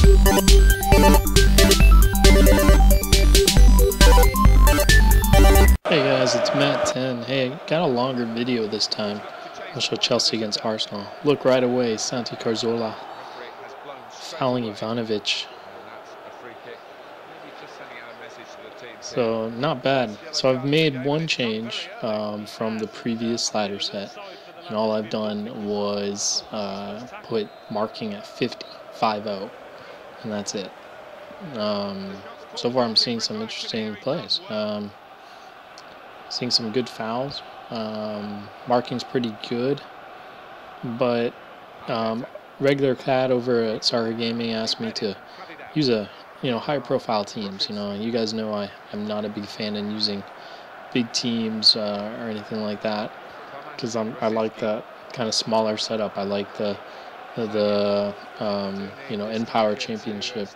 Hey guys, it's Matt10. Hey, got a longer video this time. I'll show Chelsea against Arsenal. Look right away, Santi Cazorla fouling Ivanovic. So, not bad. So I've made one change from the previous slider set. And all I've done was put marking at 50, and that's it. So far I'm seeing some interesting plays. Seeing some good fouls. Marking's pretty good, but regular Cat over at Soccer Gaming asked me to use a higher profile teams. You guys know I'm not a big fan in using big teams or anything like that, because I like that kind of smaller setup. I like the N-Power Championship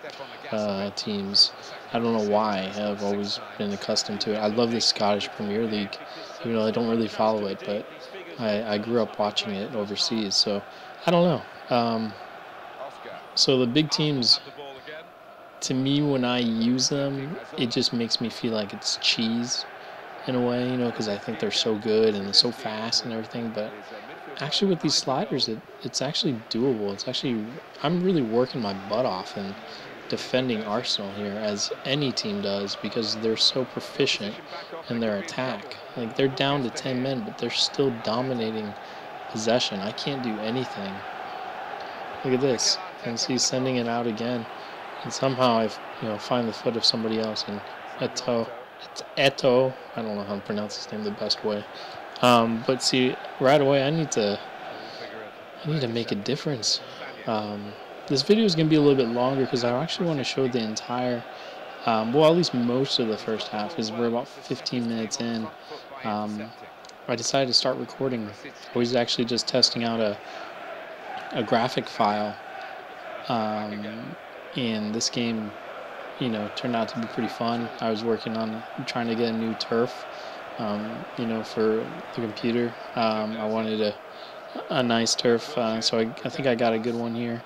teams. I don't know why. I've always been accustomed to it. I love the Scottish Premier League, even though I don't really follow it, but I grew up watching it overseas, so I don't know. So the big teams, to me, when I use them, it just makes me feel like it's cheese in a way, because I think they're so good and so fast and everything, but actually with these sliders, it's actually doable. I'm really working my butt off and defending Arsenal here, as any team does, because they're so proficient in their attack. Like, they're down to 10 men, but they're still dominating possession. I can't do anything. Look at this. And see, sending it out again, and somehow I find the foot of somebody else, and Eto, I don't know how to pronounce his name the best way. But see, right away I need to make a difference. This video is going to be a little bit longer because I actually want to show the entire, well, at least most of the first half, because we're about 15 minutes in. I decided to start recording. I was actually just testing out a graphic file, and this game, turned out to be pretty fun. I was working on trying to get a new turf, for the computer. I wanted a nice turf, so I think I got a good one here.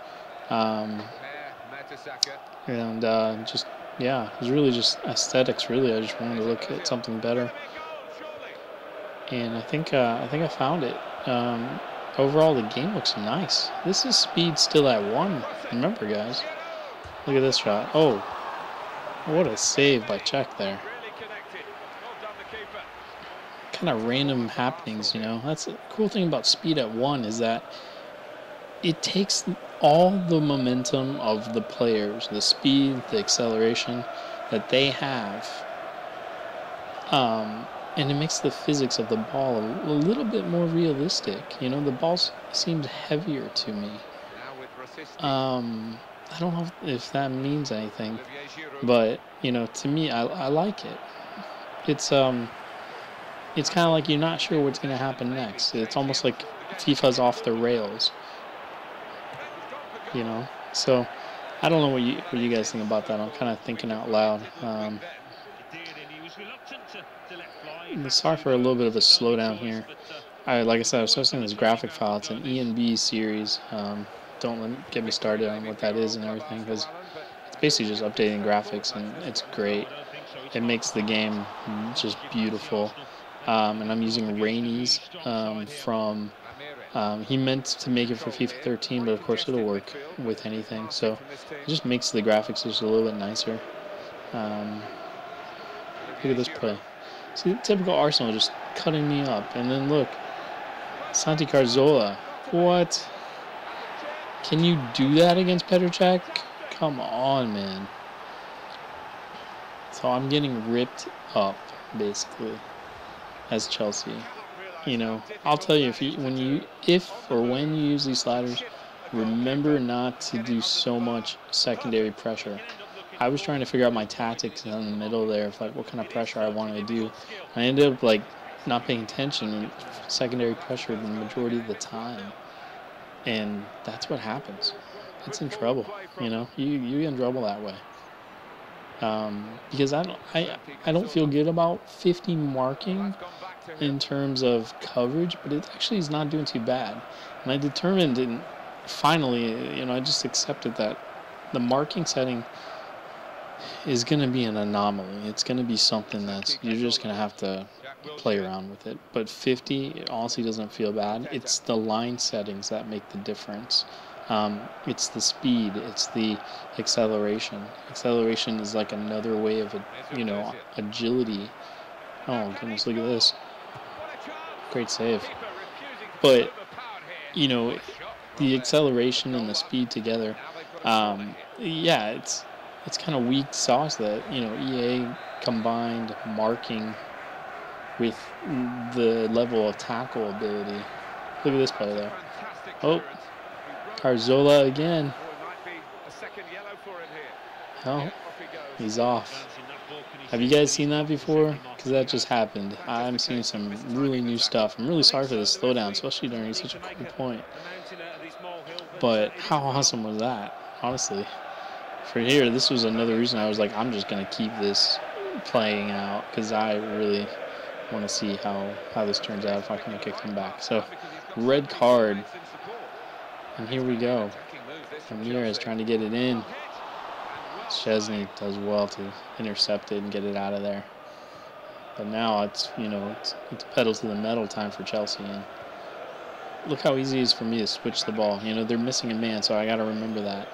Just, yeah, it was really just aesthetics, really. I just wanted to look at something better, and I think I found it. Overall, the game looks nice. This is speed still at 1. Remember, guys, look at this shot. Oh, what a save by Czech there. Kind of random happenings, That's the cool thing about speed at 1, is that it takes all the momentum of the players, the speed, the acceleration that they have, and it makes the physics of the ball a little bit more realistic. The ball seems heavier to me. I don't know if that means anything, but to me, I like it. It's kind of like you're not sure what's going to happen next. It's almost like FIFA's off the rails. So I don't know what you guys think about that. I'm kind of thinking out loud. Sorry for a little bit of a slowdown here. Like I said, I was posting this graphic file. It's an ENB series. Don't get me started on what that is and everything, because it's basically just updating graphics, and it's great. It makes the game just beautiful. And I'm using Rainey's from... he meant to make it for FIFA 13, but of course it'll work with anything. So it just makes the graphics just a little bit nicer. Look at this play. See, typical Arsenal, just cutting me up. And then look, Santi Cazorla. What? Can you do that against Petr Cech? Come on, man. So I'm getting ripped up, basically, as Chelsea. I'll tell you, when you use these sliders, remember not to do so much secondary pressure. I was trying to figure out my tactics in the middle there, of what kind of pressure I wanted to do. I ended up not paying attention and secondary pressure the majority of the time, and that's what happens. It's in trouble. You get in trouble that way. Because I don't feel good about 50 marking in terms of coverage, but it actually is not doing too bad. And I determined, and finally, I just accepted that the marking setting is going to be an anomaly. It's going to be something that's you're just going to have to play around with it. But 50, it honestly doesn't feel bad. It's the line settings that make the difference. It's the speed. It's the acceleration. Acceleration is like another way of, agility. Oh, goodness, look at this. Great save. But, the acceleration and the speed together, yeah, it's kind of weak sauce that, EA combined marking with the level of tackle ability. Look at this play there. Oh, Carzola again. Oh, he's off. Have you guys seen that before? Because that just happened. I'm seeing some really new stuff. I'm really sorry for the slowdown, especially during such a cool point. But how awesome was that? Honestly, for here, this was another reason I was like, I'm just going to keep this playing out because I really want to see how this turns out if I can make a comeback. So, red card. And here we go. Ramirez trying to get it in. Szczesny does well to intercept it and get it out of there. But now it's pedal to the metal time for Chelsea. And look how easy it is for me to switch the ball. They're missing a man, so I got to remember that.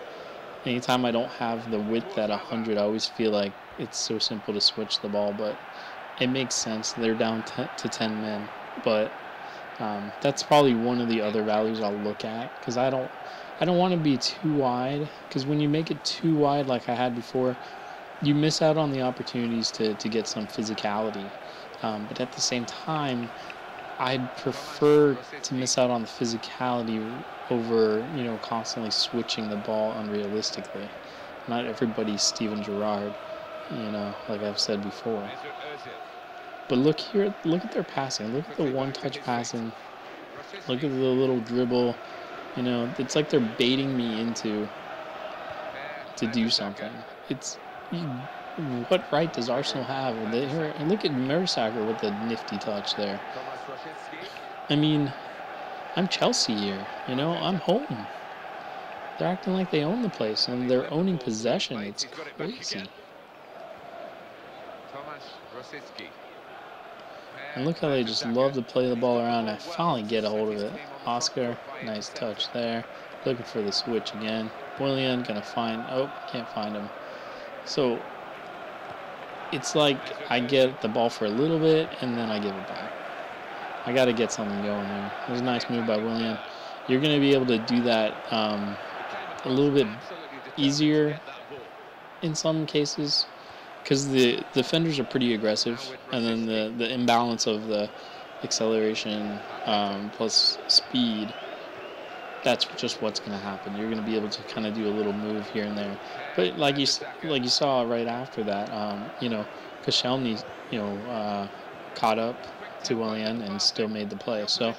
Anytime I don't have the width at 100, I always feel like it's so simple to switch the ball. But it makes sense. They're down to 10 men. But that's probably one of the other values I'll look at because I don't want to be too wide, because when you make it too wide like I had before, you miss out on the opportunities to get some physicality. But at the same time, I'd prefer to miss out on the physicality over, constantly switching the ball unrealistically. Not everybody's Steven Gerrard, like I've said before. But look here, look at their passing. Look at the one-touch passing. Look at the little dribble. It's like they're baiting me into to do something. What right does Arsenal have? And look at Mertesacker with the nifty touch there. I mean, I'm Chelsea here. I'm home. They're acting like they own the place, and they're owning possession. It's crazy. And look how they just love to play the ball around. I finally get a hold of it. Oscar, nice touch there. Looking for the switch again. Willian gonna find. Oh, can't find him. So it's like I get the ball for a little bit and then I give it back. I got to get something going there. It was a nice move by Willian. You're going to be able to do that a little bit easier in some cases because the defenders are pretty aggressive, and then the imbalance of the acceleration plus speed, that's just what's going to happen. You're going to be able to kind of do a little move here and there. But like you saw right after that, Koscielny, caught up to Willian and still made the play. So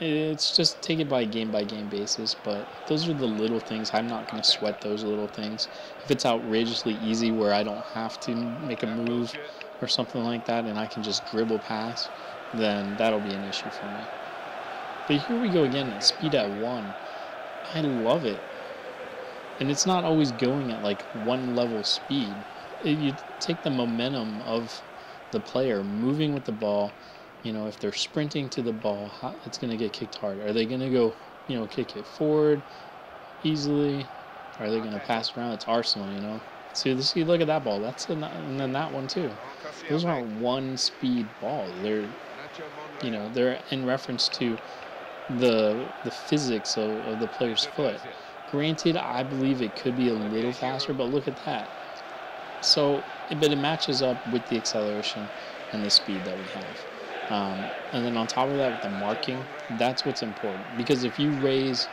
it's just take it by game basis. But those are the little things. I'm not going to sweat those little things. If it's outrageously easy where I don't have to make a move or something like that and I can just dribble past, then that'll be an issue for me. But here we go again, speed at 1. I love it. And it's not always going at like one level speed. You take the momentum of the player moving with the ball. If they're sprinting to the ball, it's going to get kicked hard. Are they going to go, kick it forward easily? Are they going to pass around? It's Arsenal, See, look at that ball. And then that one too. Those aren't one speed balls. They're in reference to the physics of the player's foot. Granted, I believe it could be a little faster, but look at that. So, but it matches up with the acceleration and the speed that we have. And then on top of that, with the marking, that's what's important. Because if you raise,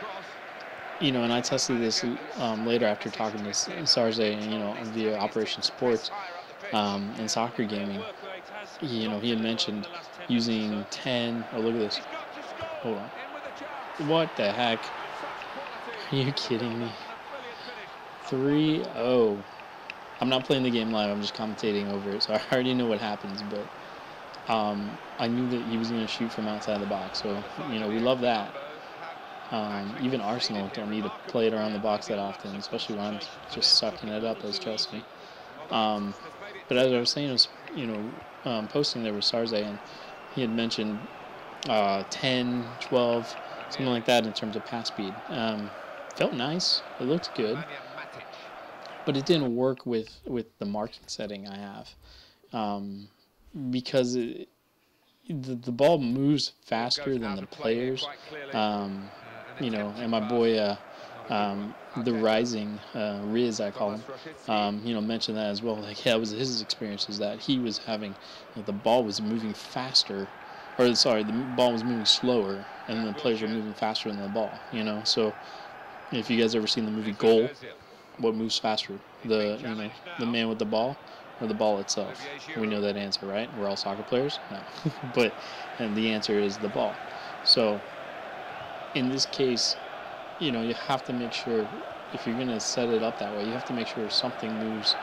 and I tested this later after talking to Sarze, via Operation Sports in soccer gaming, he had mentioned using 10, oh, look at this. Hold on. What the heck? Are you kidding me? 3-0. I'm not playing the game live. I'm just commentating over it, so I already know what happens. But I knew that he was going to shoot from outside the box, so we love that. Even Arsenal don't need to play it around the box that often, especially when I'm just sucking it up as Chelsea. But as I was saying, posting there with Sarze, and he had mentioned 10, 12, something like that in terms of pass speed. Felt nice. It looked good. But it didn't work with the marking setting I have. Because the ball moves faster than the players. And my boy, the Rising, Riz, I call him, mentioned that as well. Like, yeah, it was his experience is that he was having, the ball was moving faster, the ball was moving slower, and the players were moving faster than the ball, So if you guys ever seen the movie Goal, what moves faster, the man with the ball or the ball itself? We know that answer, right? We're all soccer players? No. And the answer is the ball. So in this case, you have to make sure, if you're going to set it up that way, you have to make sure something moves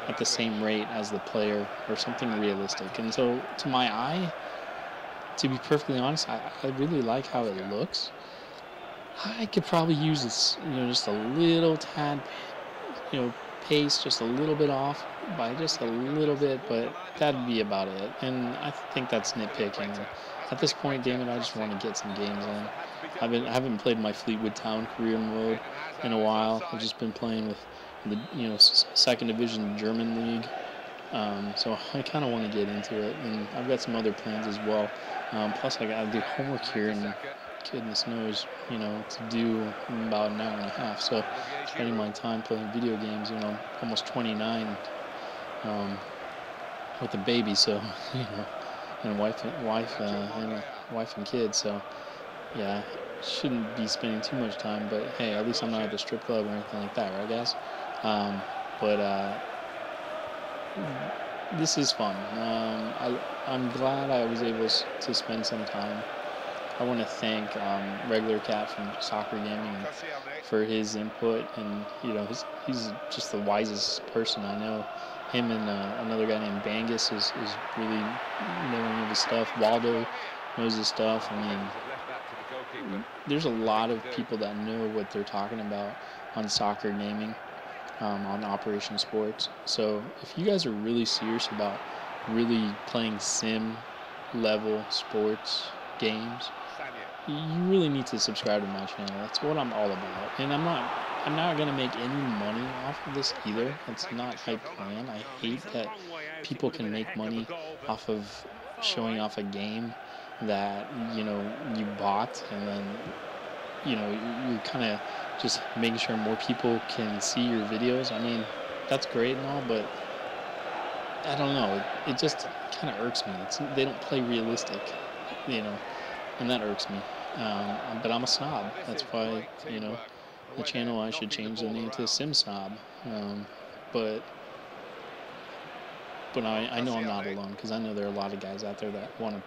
at the same rate as the player or something realistic. And so to my eye, to be perfectly honest, I really like how it looks. I could probably use this, just a little tad, pace just a little bit off by just a little bit, but that'd be about it. And I think that's nitpicking. At this point, damn it, I just want to get some games in. I haven't played my Fleetwood Town career mode in a while. I've just been playing with the second division German league. So I kind of want to get into it, and I've got some other plans as well. Plus, I got to do homework here, and goodness knows, to do about an hour and a half. So spending my time playing video games, almost 29, with a baby, so and wife and kids. So yeah, shouldn't be spending too much time. But hey, at least I'm not at the strip club or anything like that, right, guys? This is fun. I'm glad I was able to spend some time. I want to thank Regular Cat from Soccer Gaming for his input, and he's just the wisest person I know. Him and another guy named Bangus is really knowing his stuff. Waldo knows his stuff. I mean, there's a lot of people that know what they're talking about on Soccer Gaming, on Operation Sports. So if you guys are really serious about really playing sim level sports games, you really need to subscribe to my channel. That's what I'm all about. And I'm not gonna make any money off of this either. It's not my plan. I hate that people can make money off of showing off a game that you bought, and then you're kind of just making sure more people can see your videos. I mean, that's great and all, but I don't know. It just kind of irks me. They don't play realistic, and that irks me. But I'm a snob. That's why, the channel, I should change the name to Sim Snob. But I know I'm not alone, because I know there are a lot of guys out there that want to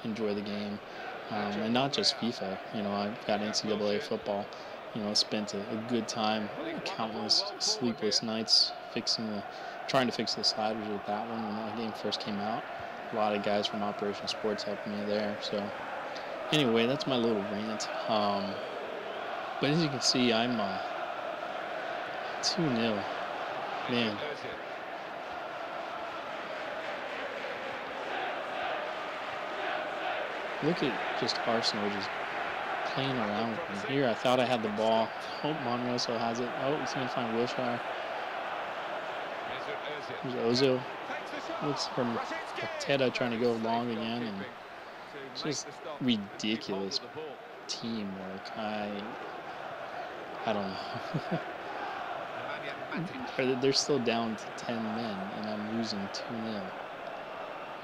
enjoy the game, and not just FIFA. I've got NCAA football. Spent a good time, countless sleepless nights trying to fix the sliders with that one when that game first came out. A lot of guys from Operation Sports helped me there. So anyway, that's my little rant. But as you can see, I'm 2-0. Man. Look at just Arsenal just playing around with me. Here, I thought I had the ball. Oh, Monroe still has it. Oh, he's going to find Wilshire. Here's Ozil. Looks from Teta trying to go long again. And it's just ridiculous teamwork. I don't know. They're still down to 10 men, and I'm losing 2-0.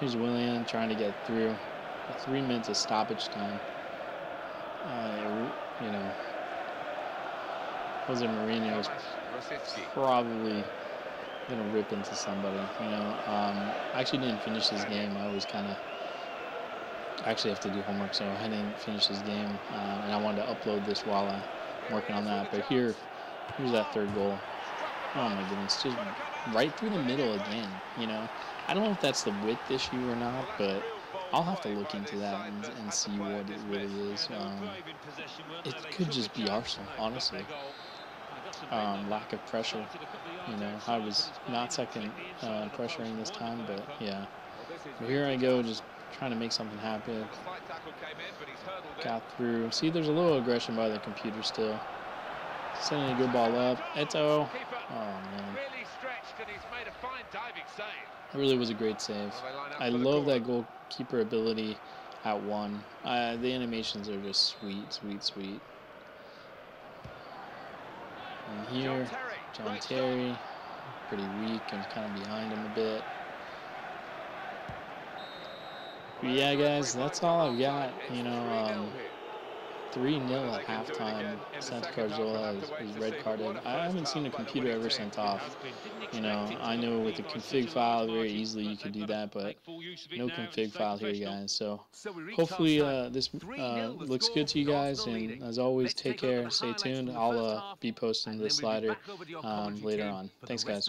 Here's Willian trying to get through. 3 minutes of stoppage time. Jose Mourinho is probably going to rip into somebody. I actually didn't finish this game. I actually have to do homework, so I didn't finish this game, and I wanted to upload this while I'm working on that. But here's that third goal. Oh my goodness, just right through the middle again. I don't know if that's the width issue or not, but I'll have to look into that and see what it really is. It could just be Arsenal, honestly. Lack of pressure. You know, I was not second pressuring this time, but yeah. But here I go, just trying to make something happen. Got through. See, there's a little aggression by the computer still. Sending a good ball up. Eto. Oh, man. It really was a great save. I love that goalkeeper ability at 1. The animations are just sweet, sweet, sweet. And here, John Terry, pretty weak and kind of behind him a bit. But yeah, guys, that's all I've got. You know, 3-0 at halftime. Santi Cazorla is red carded. I haven't seen a computer ever sent off. You know, I know with the config file very easily you could do that, but no config file here, guys. So hopefully this looks good to you guys, and as always, take care, stay tuned. I'll be posting this slider later on. Thanks, guys.